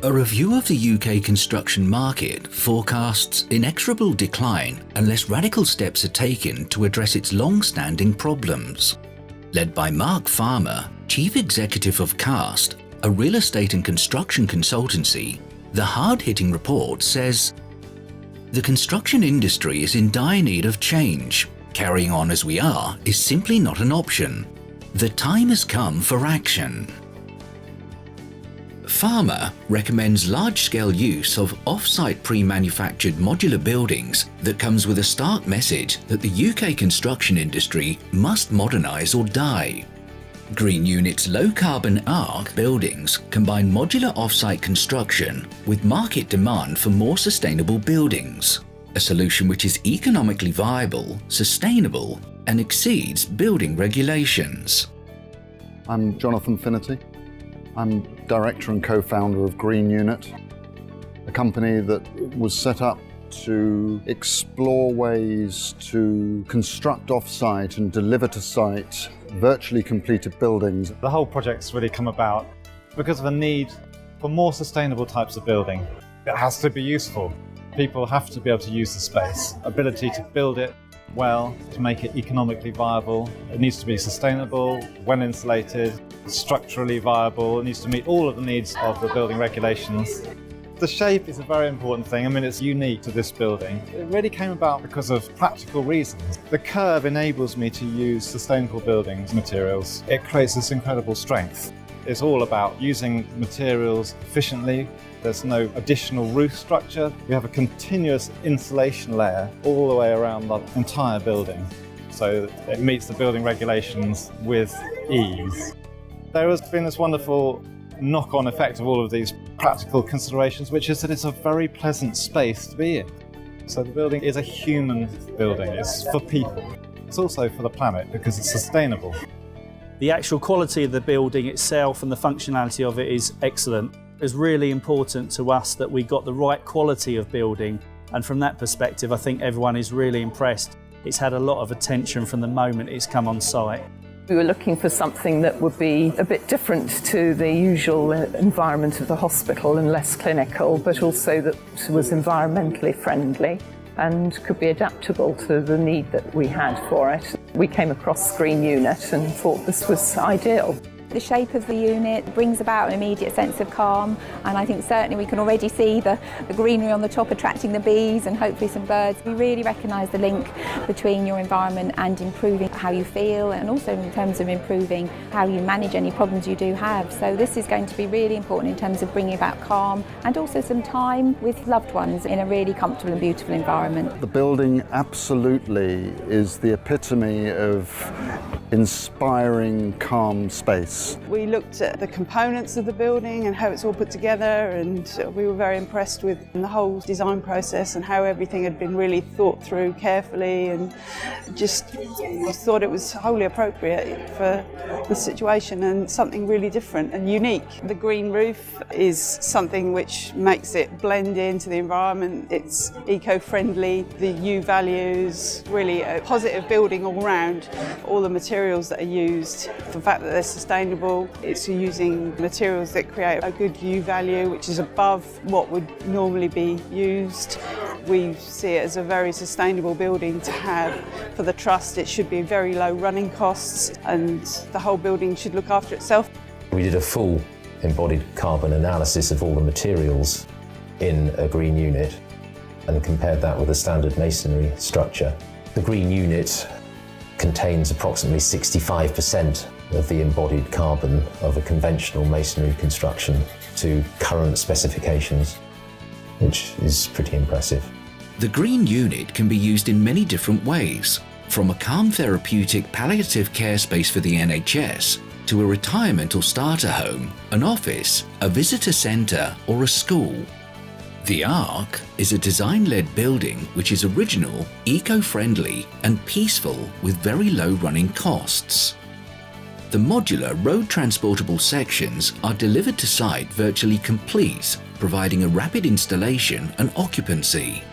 A review of the UK construction market forecasts inexorable decline unless radical steps are taken to address its long-standing problems. Led by Mark Farmer, Chief Executive of Cast, a real estate and construction consultancy, the hard-hitting report says, "The construction industry is in dire need of change. Carrying on as we are is simply not an option. The time has come for action." Farmer recommends large-scale use of off-site pre-manufactured modular buildings that comes with a stark message that the UK construction industry must modernise or die. Green Unit's low-carbon ARC buildings combine modular off-site construction with market demand for more sustainable buildings, a solution which is economically viable, sustainable, and exceeds building regulations. I'm Jonathan Finnerty. I'm director and co-founder of Green Unit, a company that was set up to explore ways to construct off-site and deliver to site virtually completed buildings. The whole project's really come about because of a need for more sustainable types of building. It has to be useful. People have to be able to use the space. Ability to build it well, to make it economically viable. It needs to be sustainable, well insulated, structurally viable. It needs to meet all of the needs of the building regulations. The shape is a very important thing. I mean, it's unique to this building. It really came about because of practical reasons. The curve enables me to use sustainable buildings materials. It creates this incredible strength. It's all about using materials efficiently. There's no additional roof structure. We have a continuous insulation layer all the way around the entire building, so it meets the building regulations with ease. There has been this wonderful knock-on effect of all of these practical considerations, which is that it's a very pleasant space to be in. So the building is a human building. It's for people. It's also for the planet because it's sustainable. The actual quality of the building itself and the functionality of it is excellent. It's really important to us that we got the right quality of building, and from that perspective I think everyone is really impressed. It's had a lot of attention from the moment it's come on site. We were looking for something that would be a bit different to the usual environment of the hospital and less clinical, but also that was environmentally friendly and could be adaptable to the need that we had for it. We came across Green Unit and thought this was ideal. The shape of the unit brings about an immediate sense of calm, and I think certainly we can already see the greenery on the top attracting the bees and hopefully some birds. We really recognise the link between your environment and improving how you feel, and also in terms of improving how you manage any problems you do have. So this is going to be really important in terms of bringing about calm and also some time with loved ones in a really comfortable and beautiful environment. The building absolutely is the epitome of inspiring, calm space. We looked at the components of the building and how it's all put together, and we were very impressed with the whole design process and how everything had been really thought through carefully, and just thought it was wholly appropriate for the situation and something really different and unique. The green roof is something which makes it blend into the environment. It's eco-friendly, the U values, really a positive building all round. All the materials that are used, the fact that they're sustainable, it's using materials that create a good U value, which is above what would normally be used. We see it as a very sustainable building to have for the trust. It should be very low running costs, and the whole building should look after itself. We did a full embodied carbon analysis of all the materials in a green unit and compared that with a standard masonry structure. The green unit contains approximately 65% of the embodied carbon of a conventional masonry construction to current specifications, which is pretty impressive. The Green Unit can be used in many different ways, from a calm therapeutic palliative care space for the NHS to a retirement or starter home, an office, a visitor centre or a school. The ARC is a design-led building which is original, eco-friendly and peaceful with very low running costs. The modular road transportable sections are delivered to site virtually complete, providing a rapid installation and occupancy.